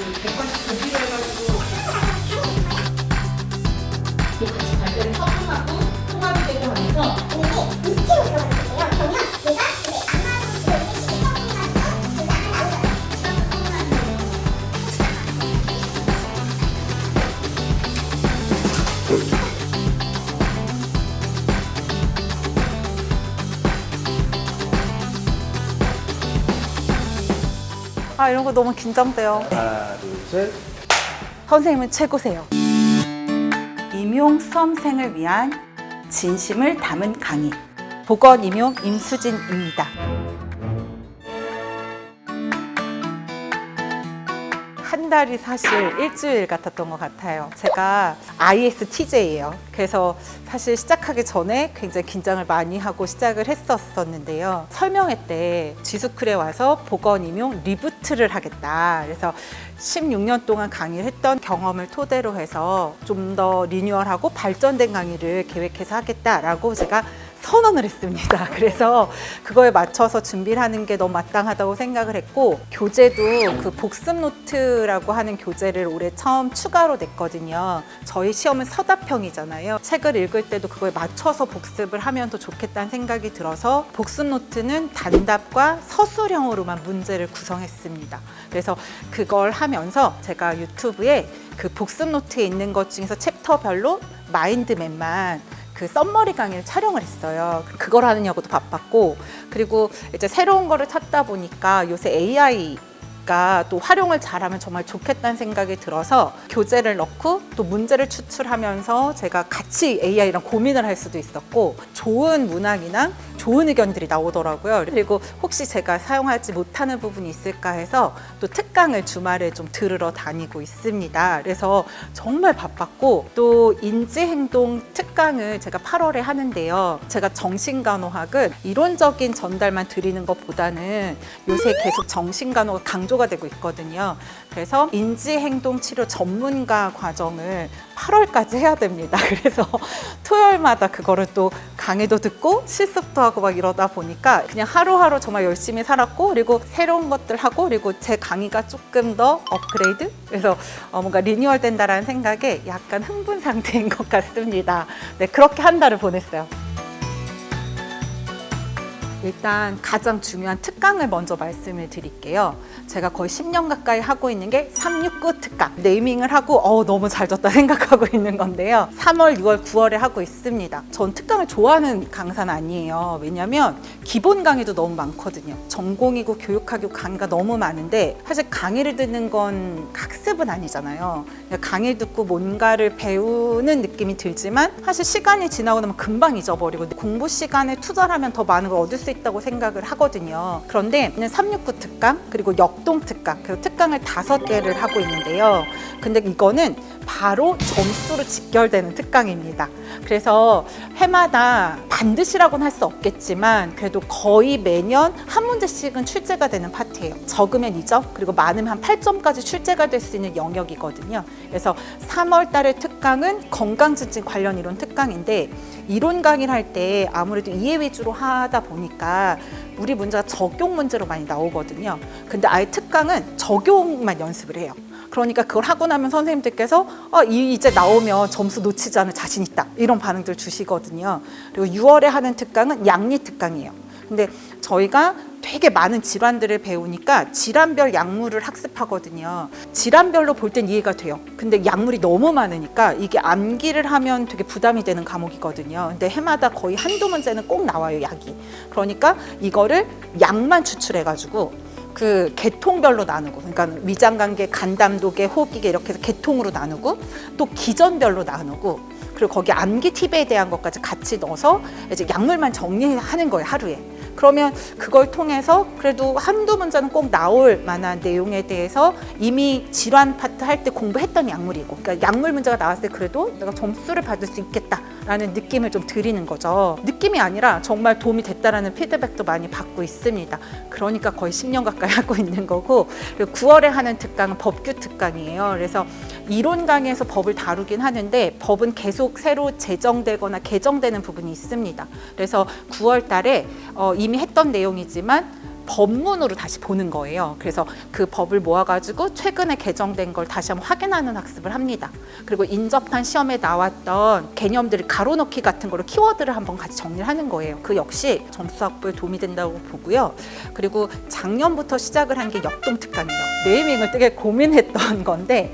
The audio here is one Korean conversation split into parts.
100번씩 보기로 해가지고 같이 발전이 서분하고 통합이 되고 하면서 이게 밑으로 들어가는 거예요. 그러면 얘가 이제 안마로 들어오는 시간이 나서 얘가 나오잖아요. 아, 이런 거 너무 긴장돼요. 하나, 둘, 셋. 선생님은 최고세요. 임용 수험생을 위한 진심을 담은 강의. 보건 임용 임수진입니다. 한 달이 사실 일주일 같았던 것 같아요. 제가 ISTJ예요. 그래서 사실 시작하기 전에 굉장히 긴장을 많이 하고 시작을 했었는데요. 설명회 때 지수클에 와서 보건 임용 리부트를 하겠다. 그래서 16년 동안 강의를 했던 경험을 토대로 해서 좀 더 리뉴얼하고 발전된 강의를 계획해서 하겠다라고 제가 선언을 했습니다. 그래서 그거에 맞춰서 준비를 하는 게 너무 마땅하다고 생각을 했고, 교재도 그 복습 노트라고 하는 교재를 올해 처음 추가로 냈거든요. 저희 시험은 서답형이잖아요. 책을 읽을 때도 그거에 맞춰서 복습을 하면 더 좋겠다는 생각이 들어서 복습 노트는 단답과 서술형으로만 문제를 구성했습니다. 그래서 그걸 하면서 제가 유튜브에 그 복습 노트에 있는 것 중에서 챕터별로 마인드맵만 그 썸머리 강의를 촬영을 했어요. 그걸 하느냐고도 바빴고, 그리고 이제 새로운 거를 찾다 보니까 요새 AI가 또 활용을 잘하면 정말 좋겠다는 생각이 들어서 교재를 넣고 또 문제를 추출하면서 제가 같이 AI랑 고민을 할 수도 있었고, 좋은 문항이나 좋은 의견들이 나오더라고요. 그리고 혹시 제가 사용하지 못하는 부분이 있을까 해서 또 특강을 주말에 좀 들으러 다니고 있습니다. 그래서 정말 바빴고, 또 인지행동 특강을 제가 8월에 하는데요. 제가 정신간호학은 이론적인 전달만 드리는 것보다는 요새 계속 정신간호가 강조가 되고 있거든요. 그래서 인지행동 치료 전문가 과정을 8월까지 해야 됩니다. 그래서 토요일마다 그거를 또 강의도 듣고 실습도 하고 막 이러다 보니까 그냥 하루하루 정말 열심히 살았고, 그리고 새로운 것들 하고, 그리고 제 강의가 조금 더 업그레이드? 그래서 뭔가 리뉴얼 된다라는 생각에 약간 흥분 상태인 것 같습니다. 네, 그렇게 한 달을 보냈어요. 일단 가장 중요한 특강을 먼저 말씀을 드릴게요. 제가 거의 10년 가까이 하고 있는 게 369 특강. 네이밍을 하고 너무 잘 졌다 생각하고 있는 건데요. 3월, 6월, 9월에 하고 있습니다. 전 특강을 좋아하는 강사는 아니에요. 왜냐면 기본 강의도 너무 많거든요. 전공이고 교육학교 강의가 너무 많은데, 사실 강의를 듣는 건 학습은 아니잖아요. 강의를 듣고 뭔가를 배우는 느낌이 들지만 사실 시간이 지나고 나면 금방 잊어버리고, 공부 시간에 투자를 하면 더 많은 걸 얻을 수 있다고 생각을 하거든요. 그런데 369 특강, 그리고 역동 특강, 그리고 특강을 5개를 하고 있는데요. 근데 이거는 바로 점수로 직결되는 특강입니다. 그래서 해마다 반드시라고는 할 수 없겠지만 그래도 거의 매년 한 문제씩은 출제가 되는 파트예요. 적으면 2점, 그리고 많으면 한 8점까지 출제가 될 수 있는 영역이거든요. 그래서 3월 달의 특강은 건강증진 관련 이론 특강인데, 이론 강의를 할 때 아무래도 이해 위주로 하다 보니까 우리 문제가 적용 문제로 많이 나오거든요. 근데 아예 특강은 적용만 연습을 해요. 그러니까 그걸 하고 나면 선생님들께서 이제 나오면 점수 놓치지 않을 자신 있다, 이런 반응들 주시거든요. 그리고 6월에 하는 특강은 양리 특강이에요. 근데 저희가 되게 많은 질환들을 배우니까 질환별 약물을 학습하거든요. 질환별로 볼 땐 이해가 돼요. 근데 약물이 너무 많으니까 이게 암기를 하면 되게 부담이 되는 과목이거든요. 근데 해마다 거의 한두 문제는 꼭 나와요, 약이. 그러니까 이거를 약만 추출해가지고 그 계통별로 나누고, 그러니까 위장관계, 간담독계, 호흡기계 이렇게 해서 계통으로 나누고, 또 기전별로 나누고, 그리고 거기 암기 팁에 대한 것까지 같이 넣어서 이제 약물만 정리하는 거예요, 하루에. 그러면 그걸 통해서 그래도 한두 문제는 꼭 나올 만한 내용에 대해서 이미 질환 파트 할 때 공부했던 약물이고, 그러니까 약물 문제가 나왔을 때 그래도 내가 점수를 받을 수 있겠다라는 느낌을 좀 드리는 거죠. 느낌이 아니라 정말 도움이 됐다라는 피드백도 많이 받고 있습니다. 그러니까 거의 10년 가까이 하고 있는 거고, 그리고 9월에 하는 특강은 법규 특강이에요. 그래서 이론 강의에서 법을 다루긴 하는데 법은 계속 새로 제정되거나 개정되는 부분이 있습니다. 그래서 9월 달에 이미 했던 내용이지만 법문으로 다시 보는 거예요. 그래서 그 법을 모아가지고 최근에 개정된 걸 다시 한번 확인하는 학습을 합니다. 그리고 인접한 시험에 나왔던 개념들을 가로넣기 같은 거로 키워드를 한번 같이 정리를 하는 거예요. 그 역시 점수 확보에 도움이 된다고 보고요. 그리고 작년부터 시작을 한 게 역동특강이에요. 네이밍을 되게 고민했던 건데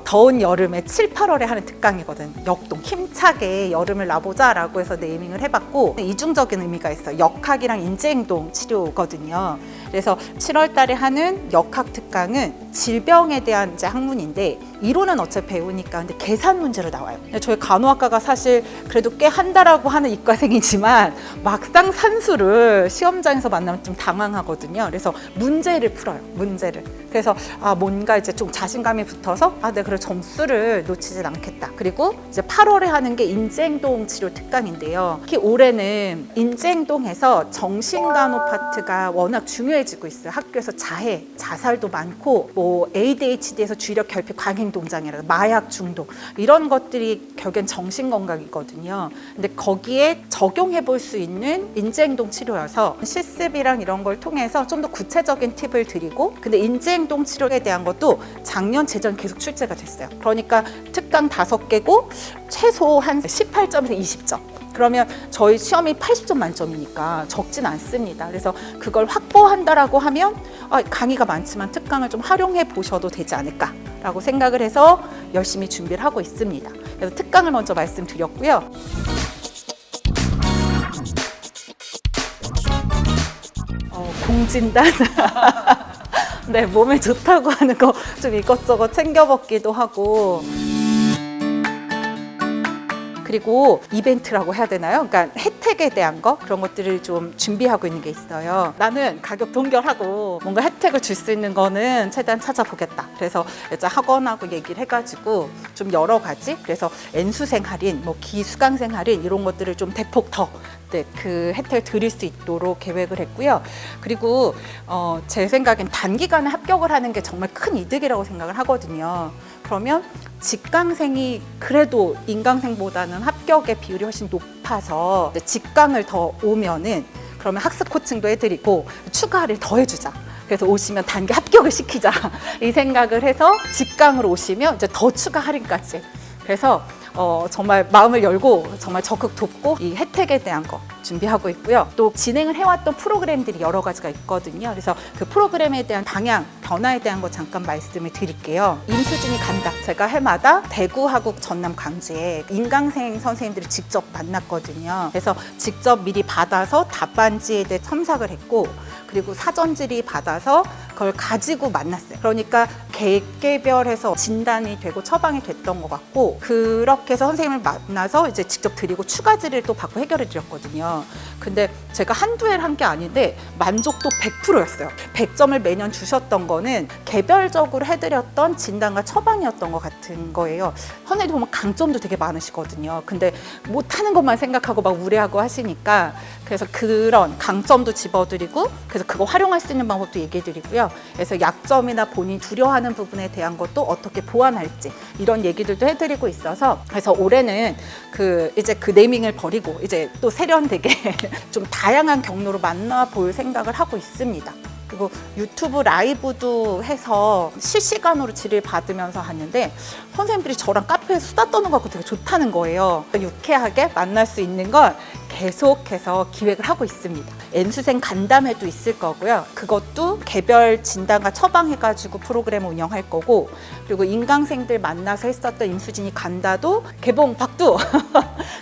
더운 여름에 7, 8월에 하는 특강이거든. 역동, 힘차게 여름을 나보자라고 해서 네이밍을 해봤고 이중적인 의미가 있어요. 역학이랑 인지행동 치료거든요. 그래서 7월 달에 하는 역학 특강은 질병에 대한 이제 학문인데 이론은 어차피 배우니까 근데 계산 문제로 나와요. 근데 저희 간호학과가 사실 그래도 꽤 한다라고 하는 이과생이지만 막상 산수를 시험장에서 만나면 좀 당황하거든요. 그래서 문제를 풀어요. 문제를. 그래서 뭔가 이제 좀 자신감이 붙어서 내가 그래 점수를 놓치진 않겠다. 그리고 이제 8월에 하는 게 인지행동 치료 특강인데요. 특히 올해는 인지행동에서 정신간호 파트가 워낙 중요해지고 있어요. 학교에서 자해, 자살도 많고 뭐 ADHD에서 주의력 결핍, 광행동장이라 마약 중독 이런 것들이 결국엔 정신건강이거든요. 근데 거기에 적용해 볼 수 있는 인지행동 치료여서 실습이랑 이런 걸 통해서 좀 더 구체적인 팁을 드리고 근데 인지행동 치료에 대한 것도 작년, 재전 계속 출제가 됐어요. 그러니까 특강 5개고 최소 한 18점에서 20점. 그러면 저희 시험이 80점 만점이니까 적진 않습니다. 그래서 그걸 확보한다라고 하면 강의가 많지만 특강을 좀 활용해 보셔도 되지 않을까라고 생각을 해서 열심히 준비를 하고 있습니다. 그래서 특강을 먼저 말씀드렸고요. 공진단 네, 몸에 좋다고 하는 거 좀 이것저것 챙겨 먹기도 하고 그리고 이벤트라고 해야 되나요? 그러니까 혜택에 대한 거 그런 것들을 좀 준비하고 있는 게 있어요. 나는 가격 동결하고 뭔가 혜택을 줄 수 있는 거는 최대한 찾아보겠다. 그래서 이제 학원하고 얘기를 해가지고 좀 여러 가지 그래서 N수생 할인, 뭐 기수강생 할인 이런 것들을 좀 대폭 더 그 혜택을 드릴 수 있도록 계획을 했고요. 그리고 제 생각엔 단기간에 합격을 하는 게 정말 큰 이득이라고 생각을 하거든요. 그러면 직강생이 그래도 인강생보다는 합격의 비율이 훨씬 높아서 직강을 더 오면은 그러면 학습 코칭도 해드리고 추가 할인 더 해주자. 그래서 오시면 단기 합격을 시키자 이 생각을 해서 직강으로 오시면 이제 더 추가 할인까지. 그래서 정말 마음을 열고 정말 적극 돕고 이 혜택에 대한 거 준비하고 있고요. 또 진행을 해왔던 프로그램들이 여러 가지가 있거든요. 그래서 그 프로그램에 대한 방향, 변화에 대한 거 잠깐 말씀을 드릴게요. 임수진이 간다. 제가 해마다 대구, 하국, 전남, 광주에 인강생 선생님들을 직접 만났거든요. 그래서 직접 미리 받아서 답반지에 대해 첨삭을 했고 그리고 사전 질의 받아서 그걸 가지고 만났어요. 그러니까 개개별해서 진단이 되고 처방이 됐던 것 같고 그렇게 해서 선생님을 만나서 이제 직접 드리고 추가 질의를 또 받고 해결해 드렸거든요. 근데 제가 한두 해를 한 게 아닌데 만족도 100%였어요. 100점을 매년 주셨던 거는 개별적으로 해드렸던 진단과 처방이었던 것 같은 거예요. 선생님들 보면 강점도 되게 많으시거든요. 근데 못하는 것만 생각하고 막 우려하고 하시니까 그래서 그런 강점도 집어드리고 그래서 그거 활용할 수 있는 방법도 얘기해드리고요. 그래서 약점이나 본인이 두려워하는 부분에 대한 것도 어떻게 보완할지 이런 얘기들도 해드리고 있어서 그래서 올해는 이제 그 네이밍을 버리고 이제 또 세련되게 좀 다양한 경로로 만나볼 생각을 하고 있습니다. 그리고 유튜브 라이브도 해서 실시간으로 질의를 받으면서 하는데 선생님들이 저랑 카페에서 수다 떠는 것 같고 되게 좋다는 거예요. 유쾌하게 만날 수 있는 걸 계속해서 기획을 하고 있습니다. N수생 간담회도 있을 거고요. 그것도 개별 진단과 처방해가지고 프로그램을 운영할 거고 그리고 인강생들 만나서 했었던 임수진이 간다도 개봉 박두!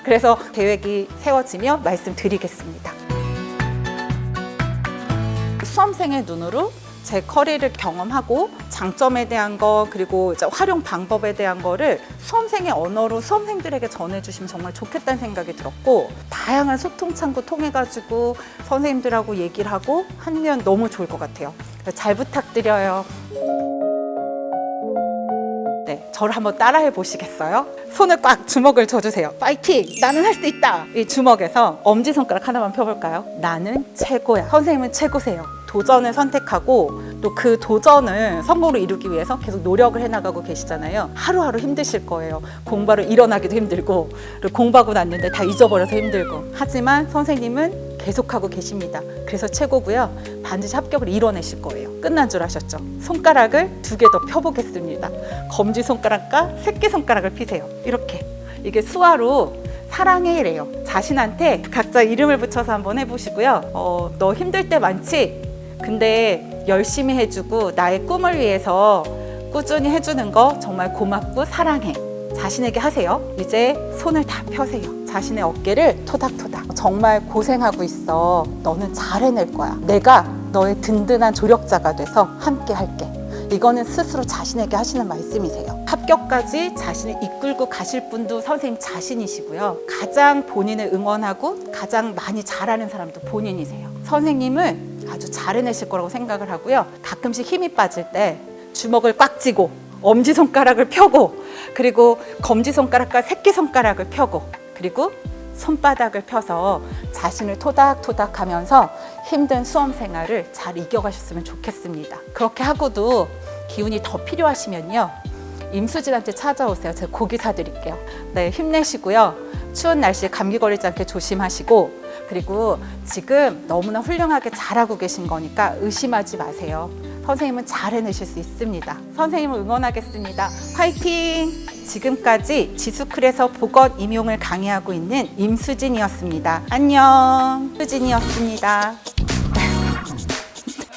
그래서 계획이 세워지며 말씀드리겠습니다. 수험생의 눈으로 제 커리를 경험하고 장점에 대한 거 그리고 이제 활용 방법에 대한 거를 수험생의 언어로 수험생들에게 전해주시면 정말 좋겠다는 생각이 들었고 다양한 소통 창구 통해가지고 선생님들하고 얘기를 하고 하면 너무 좋을 것 같아요. 잘 부탁드려요. 네, 저를 한번 따라해 보시겠어요? 손을 꽉 주먹을 져주세요. 파이팅! 나는 할 수 있다! 이 주먹에서 엄지손가락 하나만 펴볼까요? 나는 최고야. 선생님은 최고세요. 도전을 선택하고 또 그 도전을 성공으로 이루기 위해서 계속 노력을 해나가고 계시잖아요. 하루하루 힘드실 거예요. 공부하러 일어나기도 힘들고, 그리고 공부하고 났는데 다 잊어버려서 힘들고. 하지만 선생님은 계속하고 계십니다. 그래서 최고고요. 반드시 합격을 이뤄내실 거예요. 끝난 줄 아셨죠? 손가락을 2개 더 펴보겠습니다. 검지손가락과 새끼손가락을 피세요. 이렇게. 이게 수화로 사랑해래요. 자신한테 각자 이름을 붙여서 한번 해보시고요. 너 힘들 때 많지? 근데 열심히 해주고 나의 꿈을 위해서 꾸준히 해주는 거 정말 고맙고 사랑해. 자신에게 하세요. 이제 손을 다 펴세요. 자신의 어깨를 토닥토닥. 정말 고생하고 있어. 너는 잘 해낼 거야. 내가 너의 든든한 조력자가 돼서 함께 할게. 이거는 스스로 자신에게 하시는 말씀이세요. 합격까지 자신을 이끌고 가실 분도 선생님 자신이시고요. 가장 본인을 응원하고 가장 많이 잘하는 사람도 본인이세요. 선생님을 아주 잘 해내실 거라고 생각을 하고요. 가끔씩 힘이 빠질 때 주먹을 꽉 쥐고 엄지손가락을 펴고, 그리고 검지손가락과 새끼손가락을 펴고, 그리고 손바닥을 펴서 자신을 토닥토닥 하면서 힘든 수험 생활을 잘 이겨가셨으면 좋겠습니다. 그렇게 하고도 기운이 더 필요하시면요, 임수진한테 찾아오세요. 제가 고기 사드릴게요. 네, 힘내시고요. 추운 날씨에 감기 걸리지 않게 조심하시고, 그리고 지금 너무나 훌륭하게 잘하고 계신 거니까 의심하지 마세요. 선생님은 잘 해내실 수 있습니다. 선생님을 응원하겠습니다. 화이팅! 지금까지 지수클에서 보건 임용을 강의하고 있는 임수진이었습니다. 안녕, 수진이었습니다.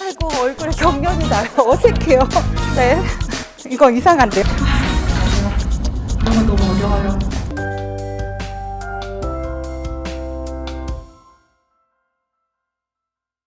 아이고, 얼굴에 경련이 나요. 어색해요. 네, 이거 이상한데요. 너무